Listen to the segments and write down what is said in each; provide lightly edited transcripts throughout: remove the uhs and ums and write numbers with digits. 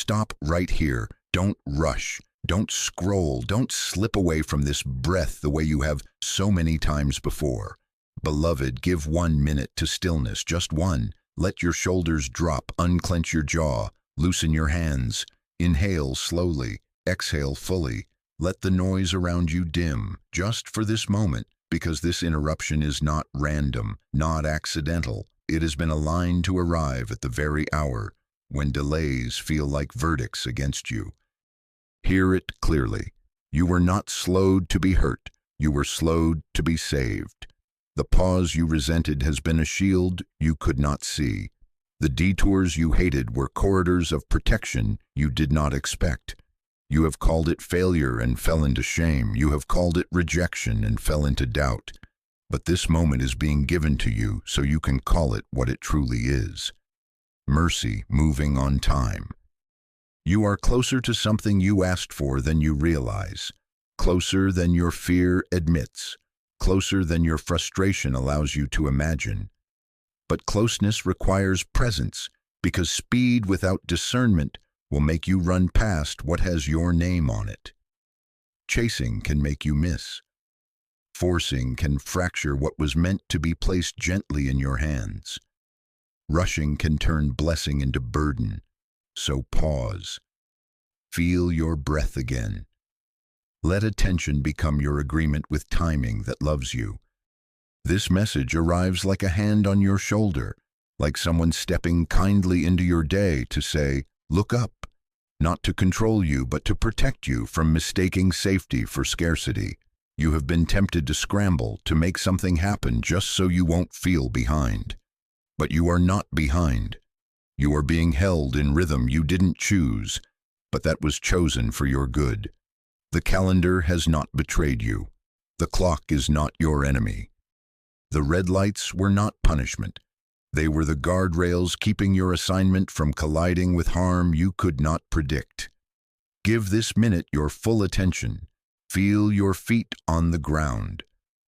stop right here. Don't rush. Don't scroll. Don't slip away from this breath the way you have so many times before. Beloved, give 1 minute to stillness, just one. Let your shoulders drop, unclench your jaw, loosen your hands. Inhale slowly, exhale fully. Let the noise around you dim, just for this moment, because this interruption is not random, not accidental. It has been aligned to arrive at the very hour when delays feel like verdicts against you. Hear it clearly. You were not slowed to be hurt. You were slowed to be saved. The pause you resented has been a shield you could not see. The detours you hated were corridors of protection you did not expect. You have called it failure and fell into shame. You have called it rejection and fell into doubt. But this moment is being given to you so you can call it what it truly is. Mercy moving on time. You are closer to something you asked for than you realize. Closer than your fear admits. Closer than your frustration allows you to imagine. But closeness requires presence, because speed without discernment will make you run past what has your name on it. Chasing can make you miss. Forcing can fracture what was meant to be placed gently in your hands. Rushing can turn blessing into burden. So pause. Feel your breath again. Let attention become your agreement with timing that loves you. This message arrives like a hand on your shoulder, like someone stepping kindly into your day to say, look up, not to control you, but to protect you from mistaking safety for scarcity. You have been tempted to scramble, to make something happen just so you won't feel behind. But you are not behind. You are being held in rhythm you didn't choose, but that was chosen for your good. The calendar has not betrayed you. The clock is not your enemy. The red lights were not punishment. They were the guardrails keeping your assignment from colliding with harm you could not predict. Give this minute your full attention. Feel your feet on the ground.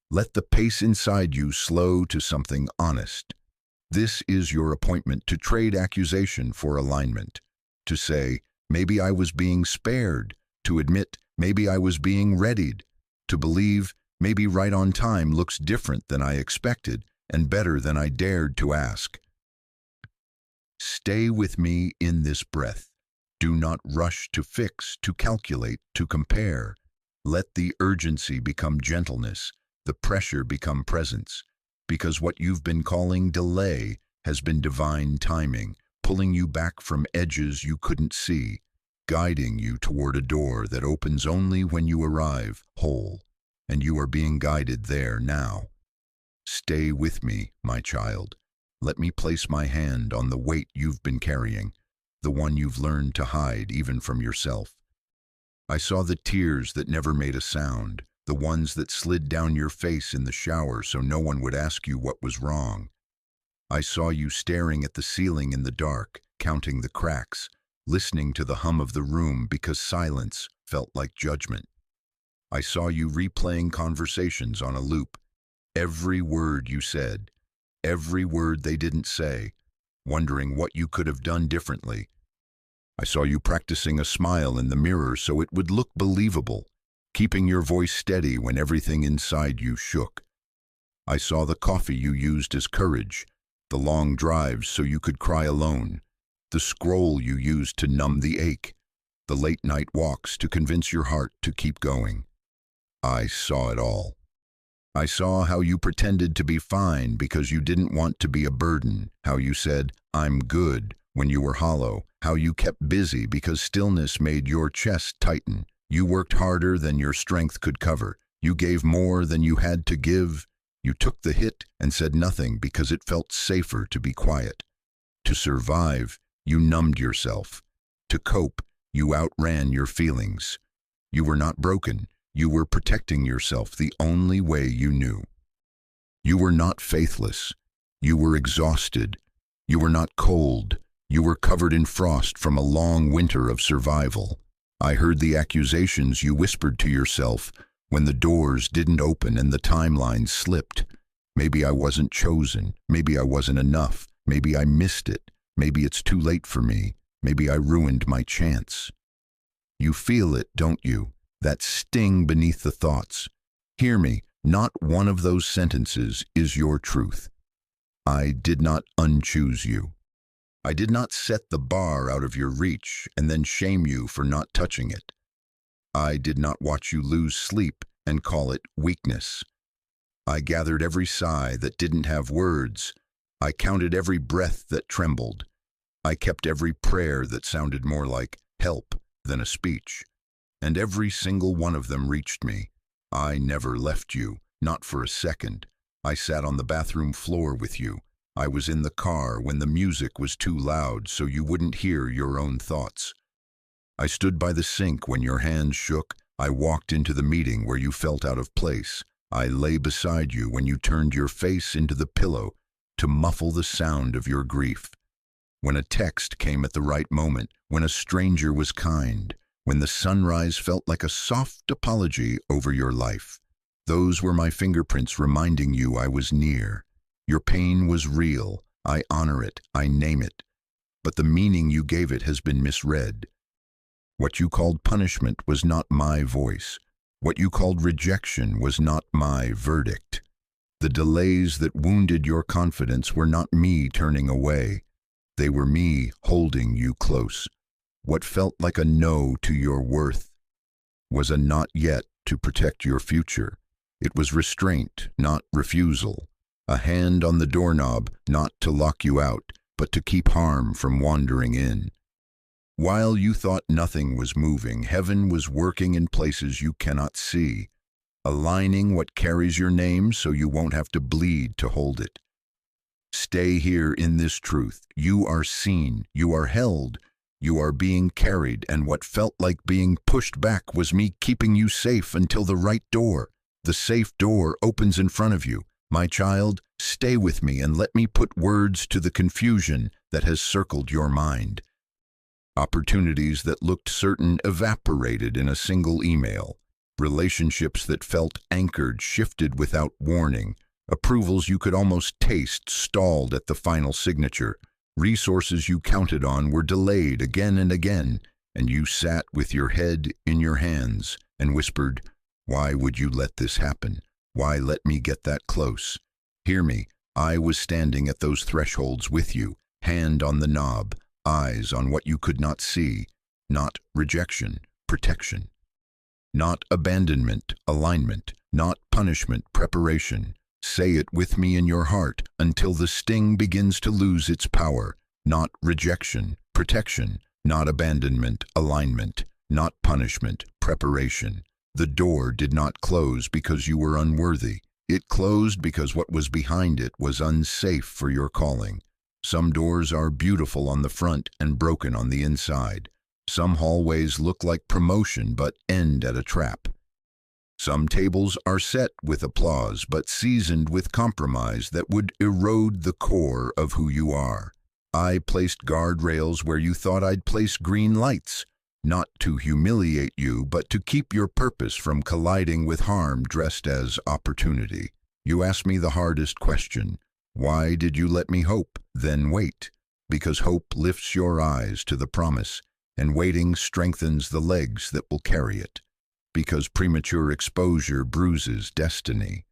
Let the pace inside you slow to something honest. This is your appointment to trade accusation for alignment. To say, maybe I was being spared. To admit, maybe I was being readied. To believe, maybe right on time looks different than I expected and better than I dared to ask. Stay with me in this breath. Do not rush to fix, to calculate, to compare. Let the urgency become gentleness, the pressure become presence, because what you've been calling delay has been divine timing, pulling you back from edges you couldn't see, guiding you toward a door that opens only when you arrive whole, and you are being guided there now. Stay with me, my child. Let me place my hand on the weight you've been carrying, the one you've learned to hide even from yourself. I saw the tears that never made a sound, the ones that slid down your face in the shower so no one would ask you what was wrong. I saw you staring at the ceiling in the dark, counting the cracks, listening to the hum of the room because silence felt like judgment. I saw you replaying conversations on a loop, every word you said, every word they didn't say, wondering what you could have done differently. I saw you practicing a smile in the mirror so it would look believable, keeping your voice steady when everything inside you shook. I saw the coffee you used as courage, the long drives so you could cry alone, the scroll you used to numb the ache, the late-night walks to convince your heart to keep going. I saw it all. I saw how you pretended to be fine because you didn't want to be a burden, how you said, "I'm good," when you were hollow, how you kept busy because stillness made your chest tighten. You worked harder than your strength could cover. You gave more than you had to give. You took the hit and said nothing because it felt safer to be quiet. To survive, you numbed yourself. To cope, you outran your feelings. You were not broken. You were protecting yourself the only way you knew. You were not faithless. You were exhausted. You were not cold. You were covered in frost from a long winter of survival. I heard the accusations you whispered to yourself when the doors didn't open and the timeline slipped. Maybe I wasn't chosen. Maybe I wasn't enough. Maybe I missed it. Maybe it's too late for me. Maybe I ruined my chance. You feel it, don't you? That sting beneath the thoughts. Hear me, not one of those sentences is your truth. I did not unchoose you. I did not set the bar out of your reach and then shame you for not touching it. I did not watch you lose sleep and call it weakness. I gathered every sigh that didn't have words. I counted every breath that trembled. I kept every prayer that sounded more like help than a speech. And every single one of them reached me. I never left you, not for a second. I sat on the bathroom floor with you. I was in the car when the music was too loud so you wouldn't hear your own thoughts. I stood by the sink when your hands shook. I walked into the meeting where you felt out of place. I lay beside you when you turned your face into the pillow to muffle the sound of your grief. When a text came at the right moment, when a stranger was kind, when the sunrise felt like a soft apology over your life. Those were my fingerprints reminding you I was near. Your pain was real. I honor it. I name it. But the meaning you gave it has been misread. What you called punishment was not my voice. What you called rejection was not my verdict. The delays that wounded your confidence were not me turning away. They were me holding you close. What felt like a no to your worth was a not yet to protect your future. It was restraint, not refusal. A hand on the doorknob, not to lock you out, but to keep harm from wandering in. While you thought nothing was moving, heaven was working in places you cannot see, aligning what carries your name so you won't have to bleed to hold it. Stay here in this truth. You are seen, you are held, you are being carried, and what felt like being pushed back was me keeping you safe until the right door, the safe door, opens in front of you. My child, stay with me and let me put words to the confusion that has circled your mind. Opportunities that looked certain evaporated in a single email. Relationships that felt anchored shifted without warning. Approvals you could almost taste stalled at the final signature. Resources you counted on were delayed again and again, and you sat with your head in your hands and whispered, "Why would you let this happen? Why let me get that close?" Hear me, I was standing at those thresholds with you, hand on the knob, eyes on what you could not see. Not rejection, protection. Not abandonment, alignment. Not punishment, preparation. Say it with me in your heart until the sting begins to lose its power. Not rejection, protection. Not abandonment, alignment. Not punishment, preparation. The door did not close because you were unworthy. It closed because what was behind it was unsafe for your calling. Some doors are beautiful on the front and broken on the inside. Some hallways look like promotion but end at a trap. Some tables are set with applause but seasoned with compromise that would erode the core of who you are. I placed guardrails where you thought I'd place green lights, not to humiliate you but to keep your purpose from colliding with harm dressed as opportunity. You asked me the hardest question. Why did you let me hope, then wait? Because hope lifts your eyes to the promise, and waiting strengthens the legs that will carry it. Because premature exposure bruises destiny.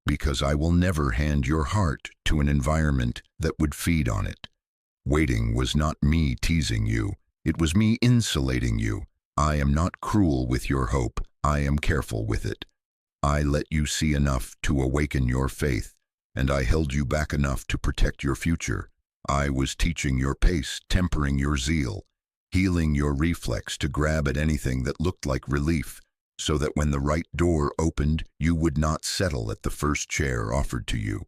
Because I will never hand your heart to an environment that would feed on it. Waiting was not me teasing you, it was me insulating you. I am not cruel with your hope, I am careful with it. I let you see enough to awaken your faith, and I held you back enough to protect your future. I was teaching your pace, tempering your zeal, healing your reflex to grab at anything that looked like relief, so that when the right door opened, you would not settle at the first chair offered to you.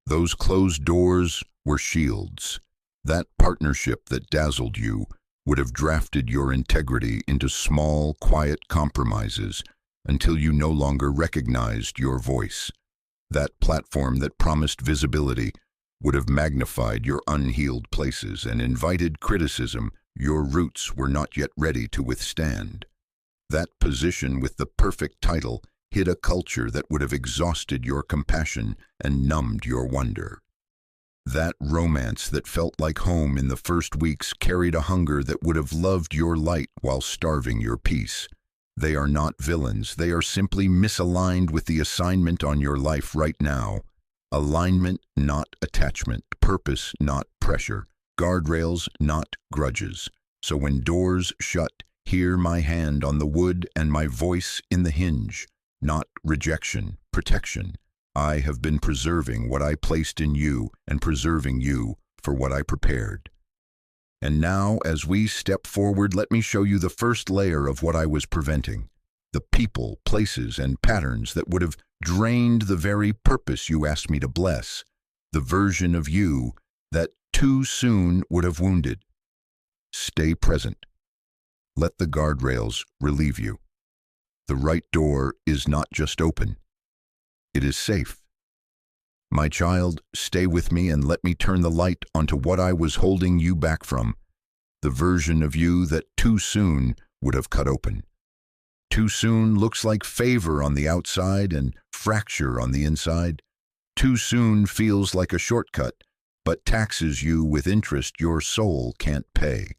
Those closed doors were shields. That partnership that dazzled you would have drafted your integrity into small, quiet compromises until you no longer recognized your voice. That platform that promised visibility would have magnified your unhealed places and invited criticism your roots were not yet ready to withstand. That position with the perfect title hid a culture that would have exhausted your compassion and numbed your wonder. That romance that felt like home in the first weeks carried a hunger that would have loved your light while starving your peace. They are not villains. They are simply misaligned with the assignment on your life right now. Alignment, not attachment. Purpose, not pressure. Guardrails, not grudges. So when doors shut, hear my hand on the wood and my voice in the hinge. Not rejection, protection. I have been preserving what I placed in you and preserving you for what I prepared. And now, as we step forward, let me show you the first layer of what I was preventing. The people, places, and patterns that would have drained the very purpose you asked me to bless. The version of you that too soon would have wounded. Stay present. Let the guardrails relieve you. The right door is not just open. It is safe. My child, stay with me and let me turn the light onto what I was holding you back from. The version of you that too soon would have cut open. Too soon looks like favor on the outside and fracture on the inside. Too soon feels like a shortcut, but taxes you with interest your soul can't pay.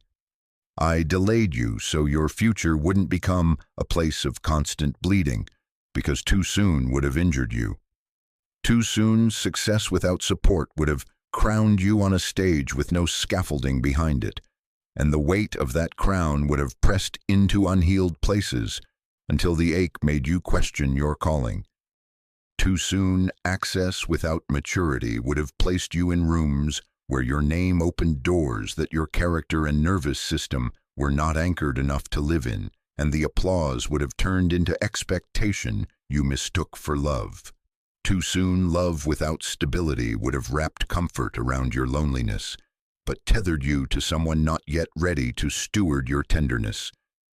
I delayed you so your future wouldn't become a place of constant bleeding, because too soon would have injured you. Too soon, success without support would have crowned you on a stage with no scaffolding behind it, and the weight of that crown would have pressed into unhealed places until the ache made you question your calling. Too soon, access without maturity would have placed you in rooms where your name opened doors that your character and nervous system were not anchored enough to live in, and the applause would have turned into expectation you mistook for love. Too soon, love without stability would have wrapped comfort around your loneliness, but tethered you to someone not yet ready to steward your tenderness,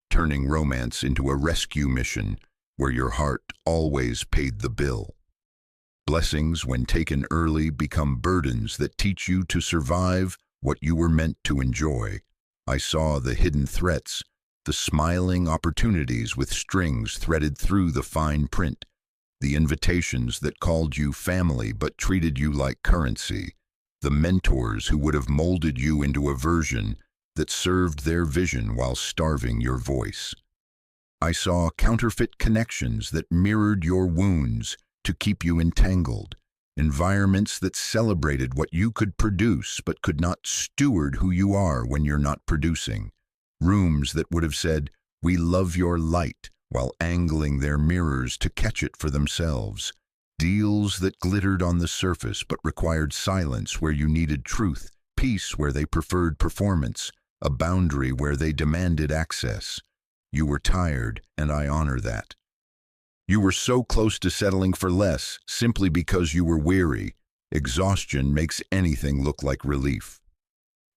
turning romance into a rescue mission where your heart always paid the bill. Blessings, when taken early, become burdens that teach you to survive what you were meant to enjoy. I saw the hidden threats, the smiling opportunities with strings threaded through the fine print, the invitations that called you family but treated you like currency, the mentors who would have molded you into a version that served their vision while starving your voice. I saw counterfeit connections that mirrored your wounds to keep you entangled, environments that celebrated what you could produce but could not steward who you are when you're not producing, rooms that would have said, "We love your light," while angling their mirrors to catch it for themselves, deals that glittered on the surface but required silence where you needed truth, peace where they preferred performance, a boundary where they demanded access. You were tired, and I honor that. You were so close to settling for less simply because you were weary. Exhaustion makes anything look like relief.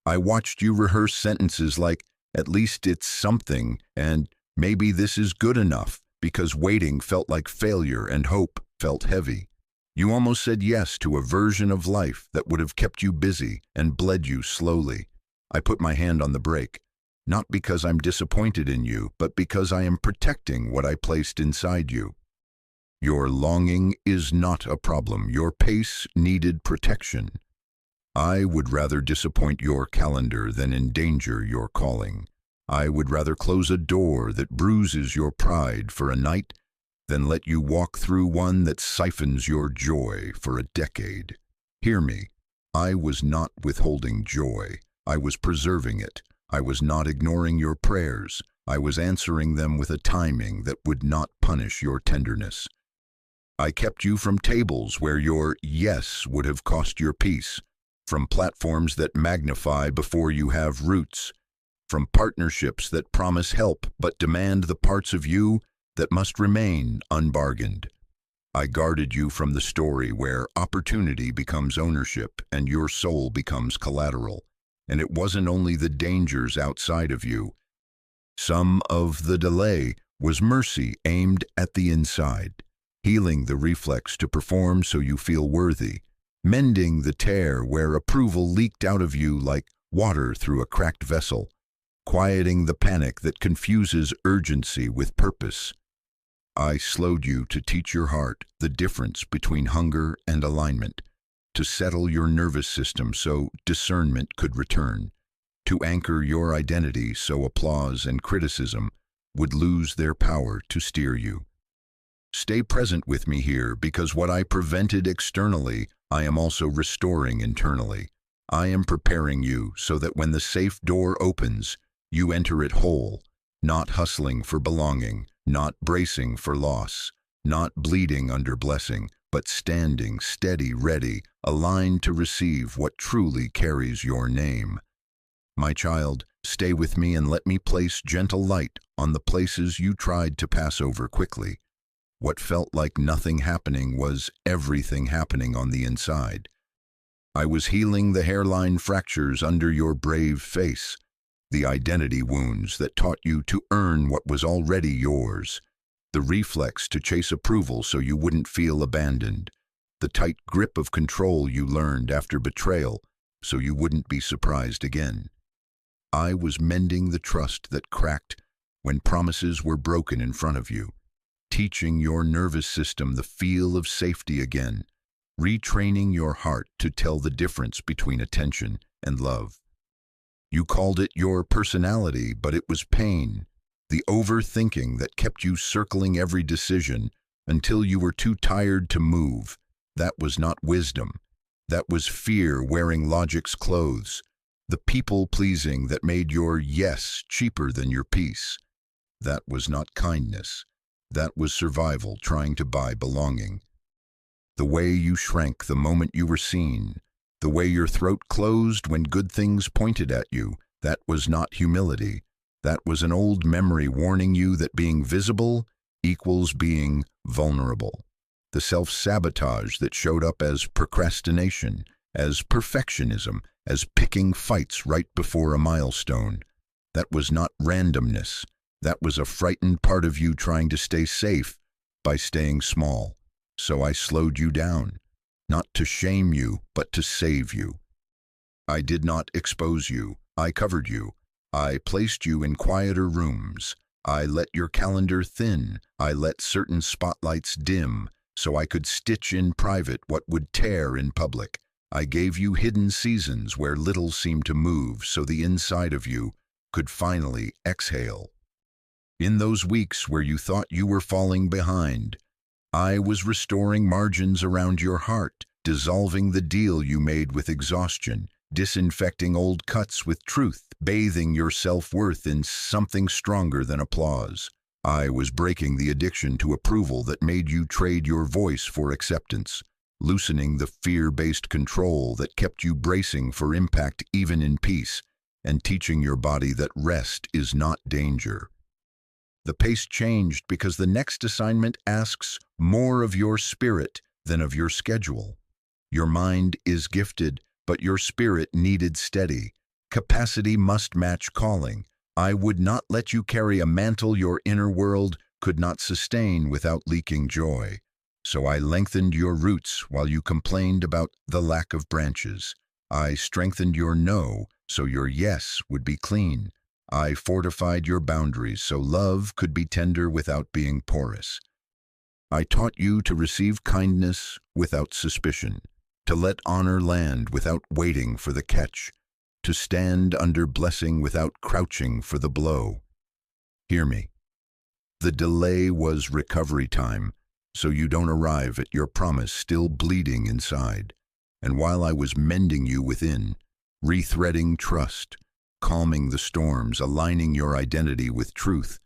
I watched you rehearse sentences like, "At least it's something," and "maybe this is good enough," because waiting felt like failure and hope felt heavy. You almost said yes to a version of life that would have kept you busy and bled you slowly. I put my hand on the brake, not because I'm disappointed in you, but because I am protecting what I placed inside you. Your longing is not a problem. Your pace needed protection. I would rather disappoint your calendar than endanger your calling. I would rather close a door that bruises your pride for a night than let you walk through one that siphons your joy for a decade. Hear me. I was not withholding joy. I was preserving it. I was not ignoring your prayers. I was answering them with a timing that would not punish your tenderness. I kept you from tables where your yes would have cost your peace, from platforms that magnify before you have roots, from partnerships that promise help but demand the parts of you that must remain unbargained. I guarded you from the story where opportunity becomes ownership and your soul becomes collateral, and it wasn't only the dangers outside of you. Some of the delay was mercy aimed at the inside, healing the reflex to perform so you feel worthy, mending the tear where approval leaked out of you like water through a cracked vessel, quieting the panic that confuses urgency with purpose. I slowed you to teach your heart the difference between hunger and alignment, to settle your nervous system so discernment could return, to anchor your identity so applause and criticism would lose their power to steer you. Stay present with me here, because what I prevented externally, I am also restoring internally. I am preparing you so that when the safe door opens, you enter it whole, not hustling for belonging, not bracing for loss, not bleeding under blessing, but standing steady, ready, aligned to receive what truly carries your name. My child, stay with me and let me place gentle light on the places you tried to pass over quickly. What felt like nothing happening was everything happening on the inside. I was healing the hairline fractures under your brave face, the identity wounds that taught you to earn what was already yours, the reflex to chase approval so you wouldn't feel abandoned, the tight grip of control you learned after betrayal so you wouldn't be surprised again. I was mending the trust that cracked when promises were broken in front of you, teaching your nervous system the feel of safety again, retraining your heart to tell the difference between attention and love. You called it your personality, but it was pain, the overthinking that kept you circling every decision until you were too tired to move. That was not wisdom. That was fear wearing logic's clothes, the people-pleasing that made your yes cheaper than your peace. That was not kindness. That was survival trying to buy belonging. The way you shrank the moment you were seen, the way your throat closed when good things pointed at you, that was not humility. That was an old memory warning you that being visible equals being vulnerable. The self-sabotage that showed up as procrastination, as perfectionism, as picking fights right before a milestone. That was not randomness. That was a frightened part of you trying to stay safe by staying small. So I slowed you down, not to shame you, but to save you. I did not expose you. I covered you. I placed you in quieter rooms. I let your calendar thin. I let certain spotlights dim so I could stitch in private what would tear in public. I gave you hidden seasons where little seemed to move so the inside of you could finally exhale. In those weeks where you thought you were falling behind, I was restoring margins around your heart, dissolving the deal you made with exhaustion, disinfecting old cuts with truth, bathing your self-worth in something stronger than applause. I was breaking the addiction to approval that made you trade your voice for acceptance, loosening the fear-based control that kept you bracing for impact even in peace, and teaching your body that rest is not danger. The pace changed because the next assignment asks more of your spirit than of your schedule. Your mind is gifted, but your spirit needed steady. Capacity must match calling. I would not let you carry a mantle your inner world could not sustain without leaking joy. So I lengthened your roots while you complained about the lack of branches. I strengthened your no so your yes would be clean. I fortified your boundaries so love could be tender without being porous. I taught you to receive kindness without suspicion, to let honor land without waiting for the catch, to stand under blessing without crouching for the blow. Hear me. The delay was recovery time, so you don't arrive at your promise still bleeding inside. And while I was mending you within, rethreading trust, calming the storms, aligning your identity with truth,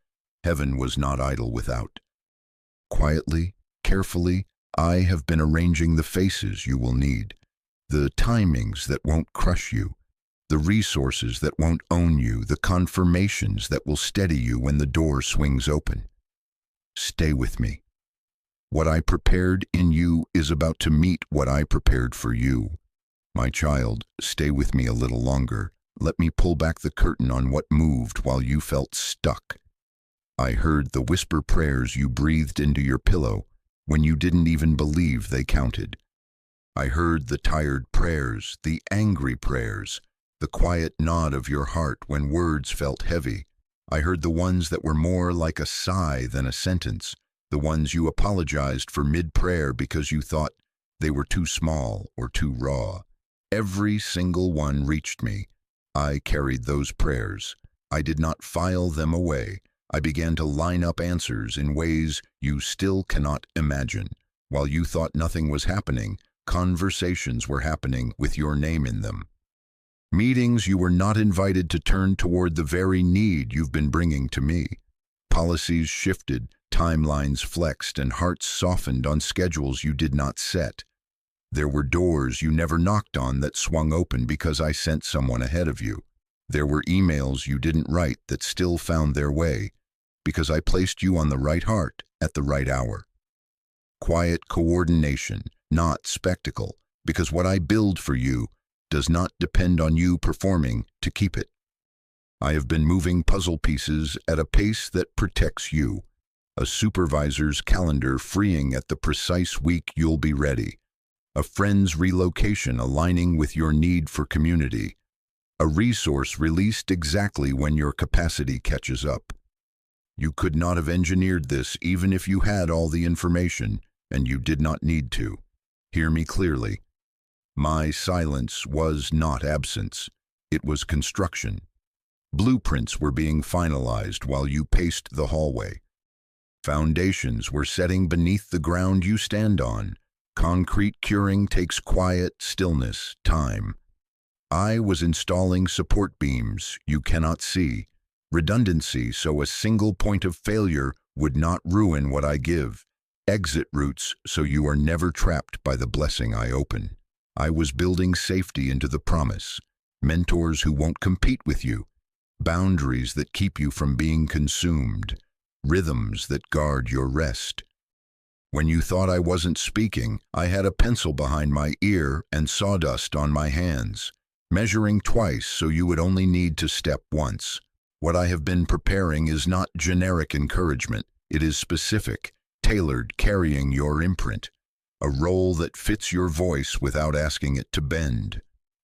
heaven was not idle without. Quietly, carefully, I have been arranging the faces you will need, the timings that won't crush you, the resources that won't own you, the confirmations that will steady you when the door swings open. Stay with me. What I prepared in you is about to meet what I prepared for you. My child, stay with me a little longer. Let me pull back the curtain on what moved while you felt stuck. I heard the whisper prayers you breathed into your pillow when you didn't even believe they counted. I heard the tired prayers, the angry prayers, the quiet nod of your heart when words felt heavy. I heard the ones that were more like a sigh than a sentence, the ones you apologized for mid-prayer because you thought They were too small or too raw. Every single one reached me. I carried those prayers. I did not file them away. I began to line up answers in ways you still cannot imagine. While you thought nothing was happening, conversations were happening with your name in them. Meetings you were not invited to turn toward the very need you've been bringing to me. Policies shifted, timelines flexed, and hearts softened on schedules you did not set. There were doors you never knocked on that swung open because I sent someone ahead of you. There were emails you didn't write that still found their way because I placed you on the right heart at the right hour. Quiet coordination, not spectacle, because what I build for you does not depend on you performing to keep it. I have been moving puzzle pieces at a pace that protects you, a supervisor's calendar freeing at the precise week you'll be ready, a friend's relocation aligning with your need for community, a resource released exactly when your capacity catches up. You could not have engineered this even if you had all the information, and you did not need to. Hear me clearly. My silence was not absence. It was construction. Blueprints were being finalized while you paced the hallway. Foundations were setting beneath the ground you stand on. Concrete curing takes quiet, stillness, time. I was installing support beams you cannot see, redundancy so a single point of failure would not ruin what I give, exit routes so you are never trapped by the blessing I open. I was building safety into the promise, mentors who won't compete with you, boundaries that keep you from being consumed, rhythms that guard your rest. When you thought I wasn't speaking, I had a pencil behind my ear and sawdust on my hands, measuring twice so you would only need to step once. What I have been preparing is not generic encouragement. It is specific, tailored, carrying your imprint. A role that fits your voice without asking it to bend.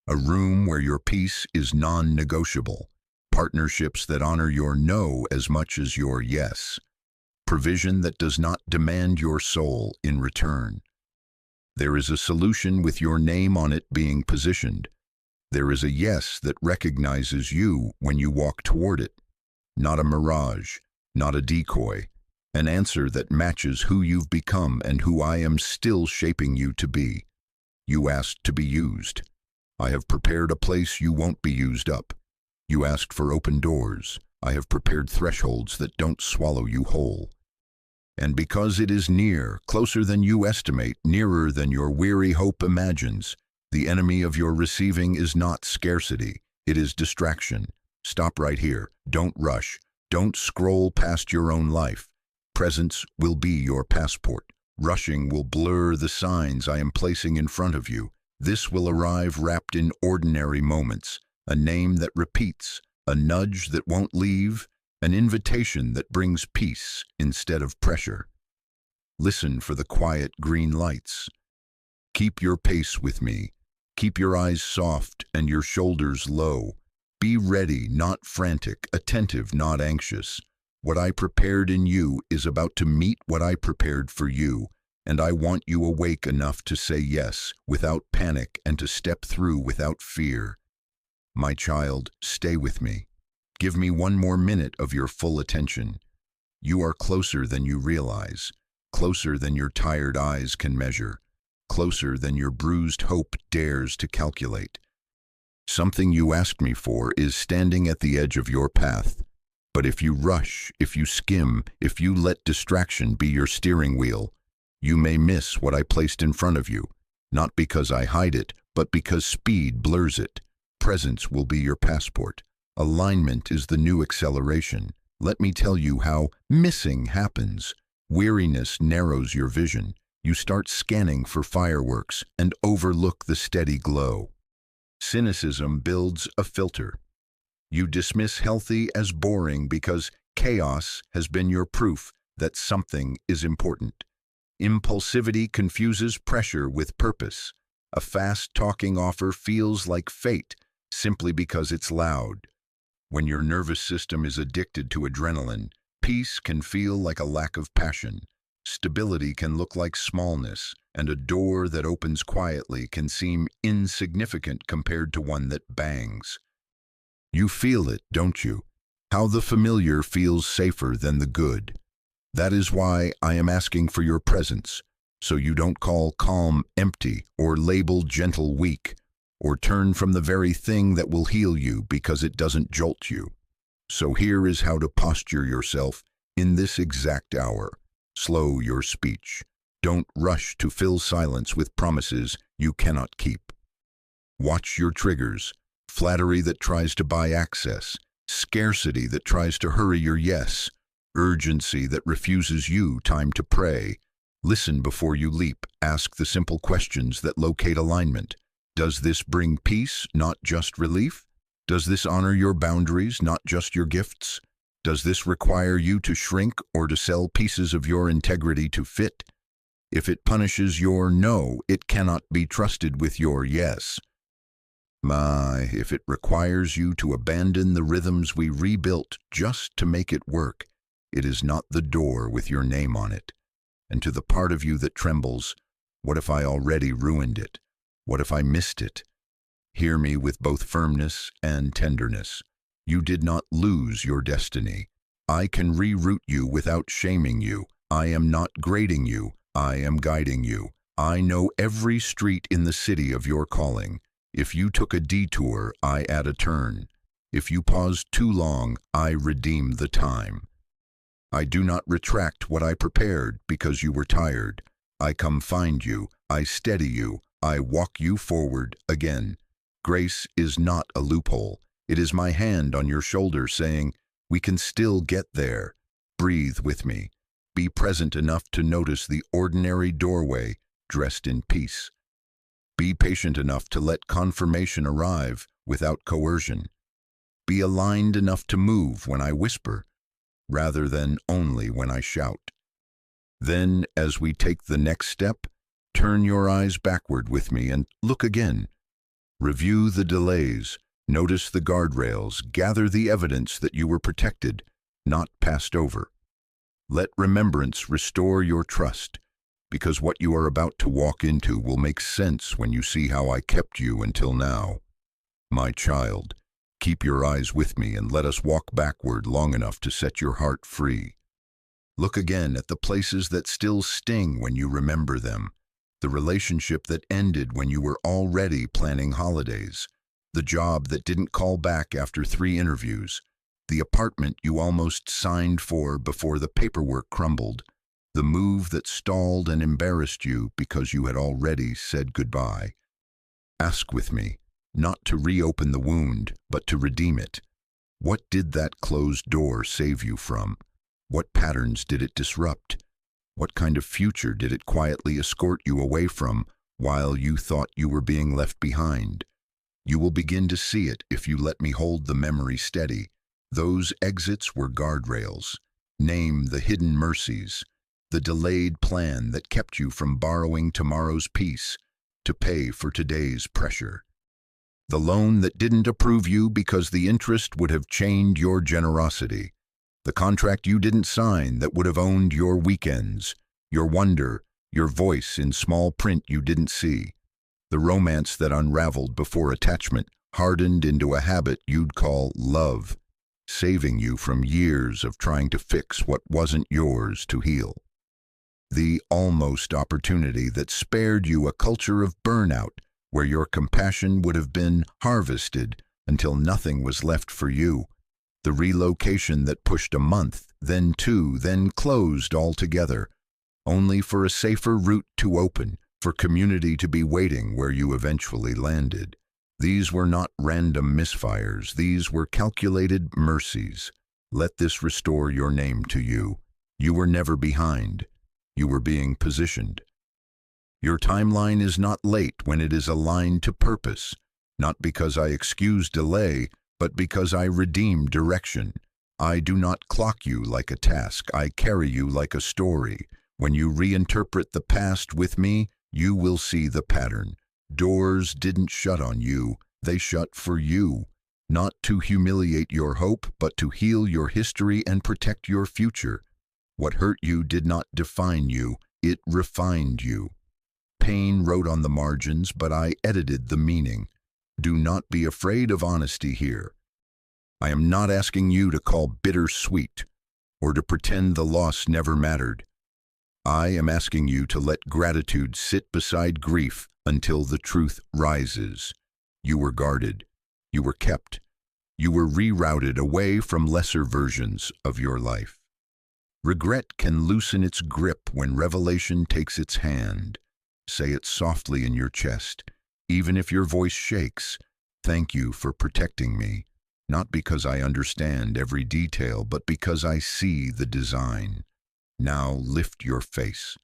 A room where your peace is non-negotiable. Partnerships that honor your no as much as your yes. Provision that does not demand your soul in return. There is a solution with your name on it being positioned. There is a yes that recognizes you when you walk toward it. Not a mirage, not a decoy. An answer that matches who you've become and who I am still shaping you to be. You asked to be used. I have prepared a place you won't be used up. You asked for open doors. I have prepared thresholds that don't swallow you whole. And because it is near, closer than you estimate, nearer than your weary hope imagines, the enemy of your receiving is not scarcity, it is distraction. Stop right here. Don't rush. Don't scroll past your own life. Presence will be your passport. Rushing will blur the signs I am placing in front of you. This will arrive wrapped in ordinary moments, a name that repeats, a nudge that won't leave, an invitation that brings peace instead of pressure. Listen for the quiet green lights. Keep your pace with me. Keep your eyes soft and your shoulders low. Be ready, not frantic, attentive, not anxious. What I prepared in you is about to meet what I prepared for you, and I want you awake enough to say yes without panic and to step through without fear. My child, stay with me. Give me one more minute of your full attention. You are closer than you realize, closer than your tired eyes can measure, closer than your bruised hope dares to calculate. Something you asked me for is standing at the edge of your path. But if you rush, if you skim, if you let distraction be your steering wheel, you may miss what I placed in front of you, not because I hide it, but because speed blurs it. Presence will be your passport. Alignment is the new acceleration. Let me tell you how missing happens. Weariness narrows your vision. You start scanning for fireworks and overlook the steady glow. Cynicism builds a filter. You dismiss healthy as boring because chaos has been your proof that something is important. Impulsivity confuses pressure with purpose. A fast-talking offer feels like fate simply because it's loud. When your nervous system is addicted to adrenaline, peace can feel like a lack of passion. Stability can look like smallness, and a door that opens quietly can seem insignificant compared to one that bangs. You feel it, don't you? How the familiar feels safer than the good. That is why I am asking for your presence, so you don't call calm empty or label gentle weak, or turn from the very thing that will heal you because it doesn't jolt you. So here is how to posture yourself in this exact hour. Slow your speech. Don't rush to fill silence with promises you cannot keep. Watch your triggers, flattery that tries to buy access, scarcity that tries to hurry your yes, urgency that refuses you time to pray. Listen before you leap. Ask the simple questions that locate alignment. Does this bring peace, not just relief? Does this honor your boundaries, not just your gifts? Does this require you to shrink or to sell pieces of your integrity to fit? If it punishes your no, it cannot be trusted with your yes. If it requires you to abandon the rhythms we rebuilt just to make it work, it is not the door with your name on it. And to the part of you that trembles, what if I already ruined it? What if I missed it? Hear me with both firmness and tenderness. You did not lose your destiny. I can reroute you without shaming you. I am not grading you. I am guiding you. I know every street in the city of your calling. If you took a detour, I add a turn. If you paused too long, I redeem the time. I do not retract what I prepared because you were tired. I come find you. I steady you. I walk you forward again. Grace is not a loophole. It is my hand on your shoulder saying, we can still get there. Breathe with me. Be present enough to notice the ordinary doorway dressed in peace. Be patient enough to let confirmation arrive without coercion. Be aligned enough to move when I whisper, rather than only when I shout. Then, as we take the next step, turn your eyes backward with me and look again. Review the delays, notice the guardrails, gather the evidence that you were protected, not passed over. Let remembrance restore your trust, because what you are about to walk into will make sense when you see how I kept you until now. My child, keep your eyes with me and let us walk backward long enough to set your heart free. Look again at the places that still sting when you remember them, the relationship that ended when you were already planning holidays, the job that didn't call back after 3 interviews, the apartment you almost signed for before the paperwork crumbled, the move that stalled and embarrassed you because you had already said goodbye. Ask with me, not to reopen the wound, but to redeem it. What did that closed door save you from? What patterns did it disrupt? What kind of future did it quietly escort you away from while you thought you were being left behind? You will begin to see it if you let me hold the memory steady. Those exits were guardrails. Name the hidden mercies, the delayed plan that kept you from borrowing tomorrow's peace to pay for today's pressure. The loan that didn't approve you because the interest would have chained your generosity. The contract you didn't sign that would have owned your weekends, your wonder, your voice in small print you didn't see. The romance that unraveled before attachment hardened into a habit you'd call love, saving you from years of trying to fix what wasn't yours to heal. The almost opportunity that spared you a culture of burnout where your compassion would have been harvested until nothing was left for you. The relocation that pushed a month, then 2, then closed altogether, only for a safer route to open, for community to be waiting where you eventually landed. These were not random misfires, these were calculated mercies. Let this restore your name to you. You were never behind. You were being positioned. Your timeline is not late when it is aligned to purpose, not because I excuse delay, but because I redeem direction. I do not clock you like a task, I carry you like a story. When you reinterpret the past with me, you will see the pattern. Doors didn't shut on you, they shut for you. Not to humiliate your hope, but to heal your history and protect your future. What hurt you did not define you, it refined you. Pain wrote on the margins, but I edited the meaning. Do not be afraid of honesty here. I am not asking you to call bitter sweet, or to pretend the loss never mattered. I am asking you to let gratitude sit beside grief until the truth rises. You were guarded. You were kept. You were rerouted away from lesser versions of your life. Regret can loosen its grip when revelation takes its hand. Say it softly in your chest, even if your voice shakes. Thank you for protecting me, not because I understand every detail, but because I see the design. Now lift your face.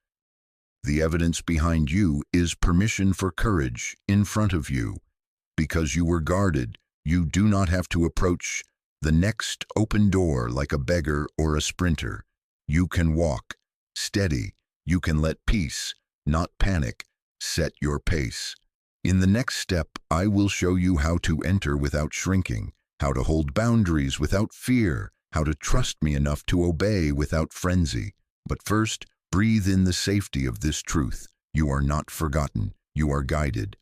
The evidence behind you is permission for courage in front of you. Because you were guarded, you do not have to approach the next open door like a beggar or a sprinter. You can walk steady. You can let peace, not panic, set your pace. In the next step, I will show you how to enter without shrinking, how to hold boundaries without fear, how to trust me enough to obey without frenzy. But first, breathe in the safety of this truth. You are not forgotten. You are guided.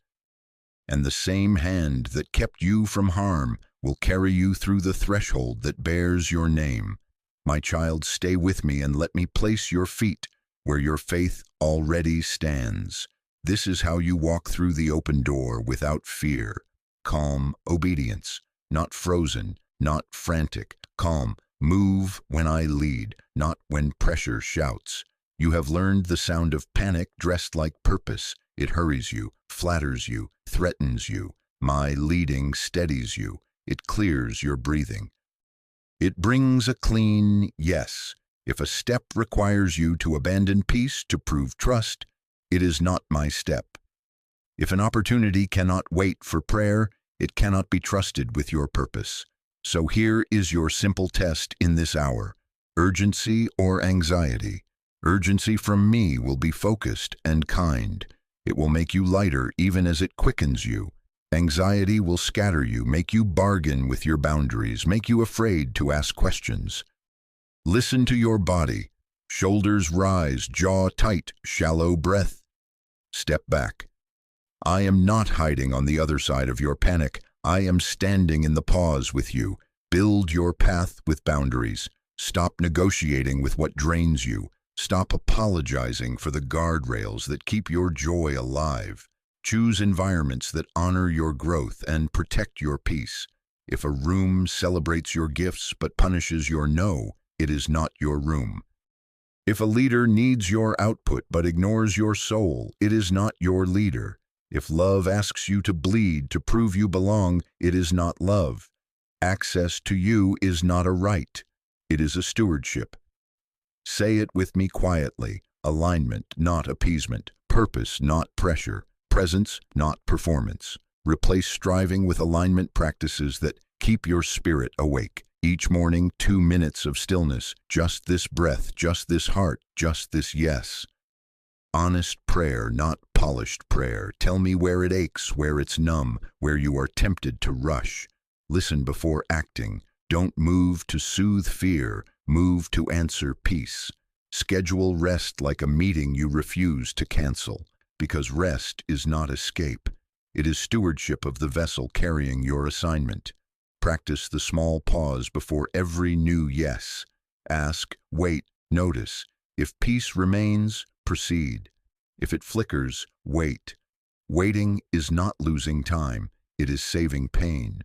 And the same hand that kept you from harm will carry you through the threshold that bears your name. My child, stay with me and let me place your feet where your faith already stands. This is how you walk through the open door without fear. Calm obedience, not frozen, not frantic. Calm, move when I lead, not when pressure shouts. You have learned the sound of panic dressed like purpose. It hurries you, flatters you, threatens you. My leading steadies you. It clears your breathing. It brings a clean yes. If a step requires you to abandon peace to prove trust, it is not my step. If an opportunity cannot wait for prayer, it cannot be trusted with your purpose. So here is your simple test in this hour. Urgency or anxiety? Urgency from me will be focused and kind. It will make you lighter even as it quickens you. Anxiety will scatter you, make you bargain with your boundaries, make you afraid to ask questions. Listen to your body. Shoulders rise, jaw tight, shallow breath. Step back. I am not hiding on the other side of your panic. I am standing in the pause with you. Build your path with boundaries. Stop negotiating with what drains you. Stop apologizing for the guardrails that keep your joy alive. Choose environments that honor your growth and protect your peace. If a room celebrates your gifts but punishes your no, it is not your room. If a leader needs your output but ignores your soul, it is not your leader. If love asks you to bleed to prove you belong, it is not love. Access to you is not a right. It is a stewardship. Say it with me quietly. Alignment, not appeasement. Purpose, not pressure. Presence, not performance. Replace striving with alignment practices that keep your spirit awake. Each morning, 2 minutes of stillness. Just this breath, just this heart, just this yes. Honest prayer, not polished prayer. Tell me where it aches, where it's numb, where you are tempted to rush. Listen before acting. Don't move to soothe fear. Move to answer peace. Schedule rest like a meeting you refuse to cancel. Because rest is not escape. It is stewardship of the vessel carrying your assignment. Practice the small pause before every new yes. Ask, wait, notice. If peace remains, proceed. If it flickers, wait. Waiting is not losing time. It is saving pain.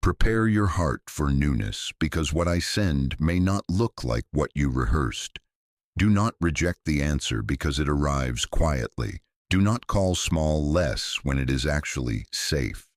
Prepare your heart for newness, because what I send may not look like what you rehearsed. Do not reject the answer because it arrives quietly. Do not call small less when it is actually safe.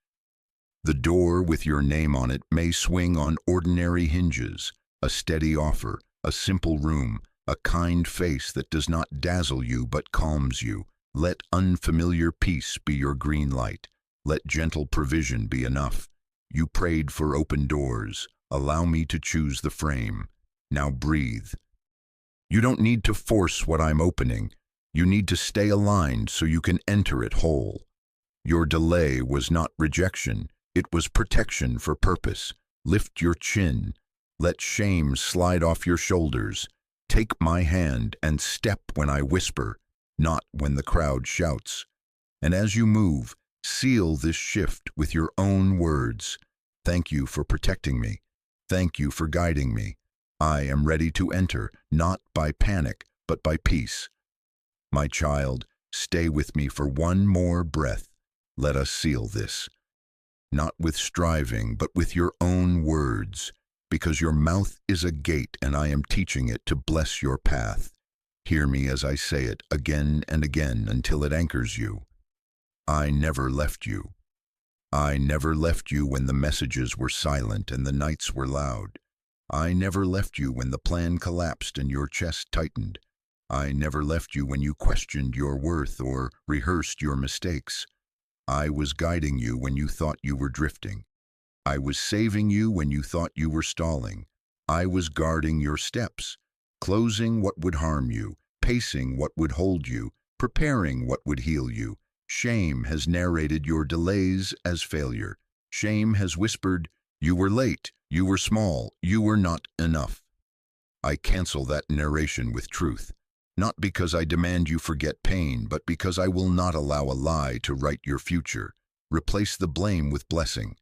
The door with your name on it may swing on ordinary hinges, a steady offer, a simple room, a kind face that does not dazzle you but calms you. Let unfamiliar peace be your green light. Let gentle provision be enough. You prayed for open doors. Allow me to choose the frame. Now breathe. You don't need to force what I'm opening. You need to stay aligned so you can enter it whole. Your delay was not rejection. It was protection for purpose. Lift your chin. Let shame slide off your shoulders. Take my hand and step when I whisper, not when the crowd shouts. And as you move, seal this shift with your own words. Thank you for protecting me. Thank you for guiding me. I am ready to enter, not by panic, but by peace. My child, stay with me for one more breath. Let us seal this. Not with striving, but with your own words, because your mouth is a gate and I am teaching it to bless your path. Hear me as I say it again and again until it anchors you. I never left you. I never left you when the messages were silent and the nights were loud. I never left you when the plan collapsed and your chest tightened. I never left you when you questioned your worth or rehearsed your mistakes. I was guiding you when you thought you were drifting. I was saving you when you thought you were stalling. I was guarding your steps, closing what would harm you, pacing what would hold you, preparing what would heal you. Shame has narrated your delays as failure. Shame has whispered, you were late, you were small, you were not enough. I cancel that narration with truth, not because I demand you forget pain, but because I will not allow a lie to write your future. Replace the blame with blessing.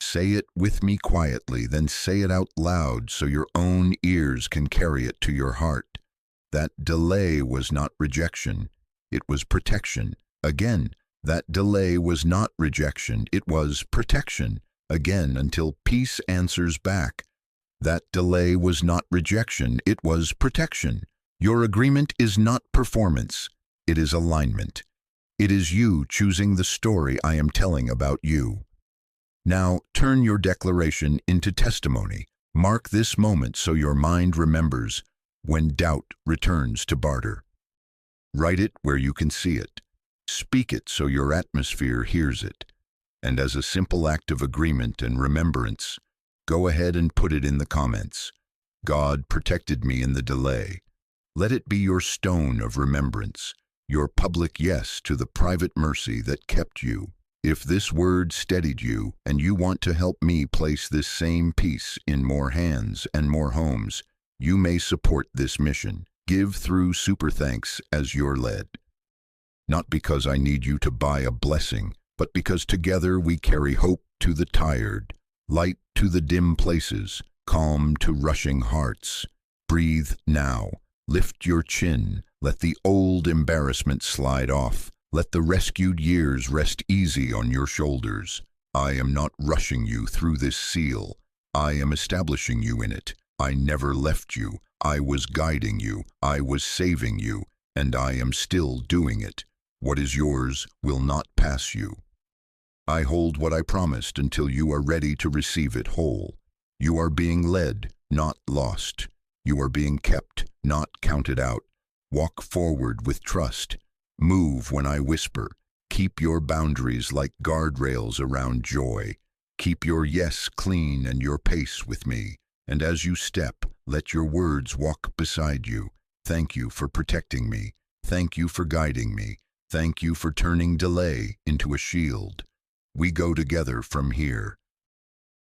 Say it with me quietly, then say it out loud so your own ears can carry it to your heart. That delay was not rejection, it was protection. Again, that delay was not rejection, it was protection. Again, until peace answers back. That delay was not rejection, it was protection. Your agreement is not performance, it is alignment. It is you choosing the story I am telling about you. Now, turn your declaration into testimony. Mark this moment so your mind remembers when doubt returns to barter. Write it where you can see it. Speak it so your atmosphere hears it. And as a simple act of agreement and remembrance, go ahead and put it in the comments. God protected me in the delay. Let it be your stone of remembrance, your public yes to the private mercy that kept you. If this word steadied you and you want to help me place this same peace in more hands and more homes, you may support this mission. Give through Super Thanks as you're led. Not because I need you to buy a blessing, but because together we carry hope to the tired, light to the dim places, calm to rushing hearts. Breathe now. Lift your chin. Let the old embarrassment slide off. Let the rescued years rest easy on your shoulders. I am not rushing you through this seal. I am establishing you in it. I never left you. I was guiding you. I was saving you. And I am still doing it. What is yours will not pass you. I hold what I promised until you are ready to receive it whole. You are being led, not lost. You are being kept, not counted out. Walk forward with trust. Move when I whisper. Keep your boundaries like guardrails around joy. Keep your yes clean and your pace with me. And as you step, let your words walk beside you. Thank you for protecting me. Thank you for guiding me. Thank you for turning delay into a shield. We go together from here.